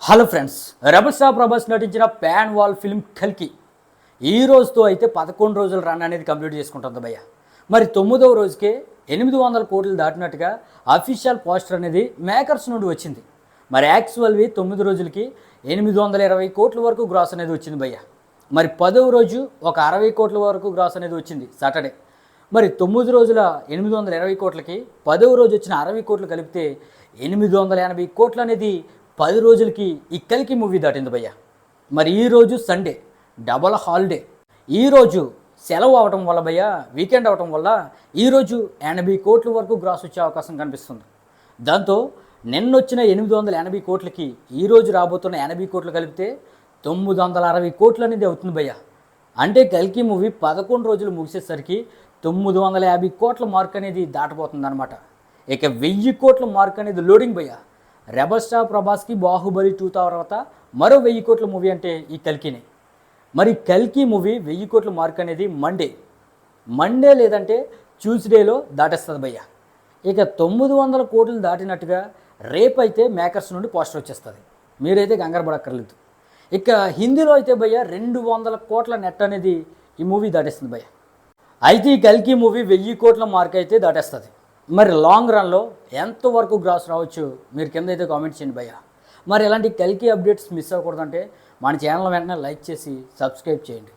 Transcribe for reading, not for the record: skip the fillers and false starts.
Hello friends, rebel star Prabhas నటించిన pan wall film కల్కి ఈ రోజుతో అయితే 11 రోజుల రన్ అనేది కంప్లీట్ చేసుకుంటుంది భయ్య. మరి 9వ రోజుకే 800 కోట్లు దాటినట్టుగా అఫీషియల్ పోస్టర్ అనేది మేకర్స్ నుండి వచ్చింది. మరి యాక్చువల్వి 9 రోజులకి 820 కోట్ల వరకు గ్రాస్ అనేది వచ్చింది భయ్య. మరి 10వ రోజు ఒక 60 కోట్ల వరకు గ్రాస్ అనేది వచ్చింది సాటర్డే. మరి 9 రోజుల 820 కోట్లకి 10వ రోజు వచ్చిన 60 కోట్లు కలిపితే 880 కోట్లు అనేది 10 రోజులకి ఈ కల్కి మూవీ దాటింది భయ్య. మరి ఈరోజు సండే డబల్ హాలిడే, ఈరోజు సెలవు అవడం వల్ల భయ్య, వీకెండ్ అవడం వల్ల ఈరోజు 80 కోట్ల వరకు గ్రాస్ వచ్చే అవకాశం కనిపిస్తుంది. దాంతో నిన్నొచ్చిన 880 కోట్లకి ఈరోజు రాబోతున్న 80 కోట్లు కలిపితే 960 కోట్లు అనేది అవుతుంది భయ్య. అంటే కల్కి మూవీ 11 రోజులు ముగిసేసరికి 950 కోట్ల మార్క్ అనేది దాటబోతుంది అనమాట. ఇక 1000 కోట్ల మార్క్ అనేది లోడింగ్ భయ్య. రెబల్ స్టార్ ప్రభాస్కి బాహుబలి 2 తర్వాత మరో 1000 కోట్ల మూవీ అంటే ఈ కల్కినే. మరి కల్కి మూవీ 1000 కోట్ల మార్క్ అనేది మండే లేదంటే ట్యూస్డేలో దాటేస్తుంది భయ్య. ఇక 900 కోట్లు దాటినట్టుగా రేపైతే మేకర్స్ నుండి పోస్టర్ వచ్చేస్తుంది. మీరైతే కంగారు పడక్కర్లేదు. ఇక హిందీలో అయితే భయ్య 200 కోట్ల నెట్ అనేది ఈ మూవీ దాటేస్తుంది భయ్య. అయితే ఈ కల్కి మూవీ 1000 కోట్ల మార్క్ అయితే దాటేస్తుంది. మరి లాంగ్ రన్లో ఎంతవరకు గ్రాస్ రావచ్చు మీరు కింద అయితే కామెంట్ చేయండి భయ్య. మరి ఇలాంటి కల్కి అప్డేట్స్ మిస్ అవ్వకూడదంటే మన ఛానల్ వెంటనే లైక్ చేసి సబ్స్క్రైబ్ చేయండి.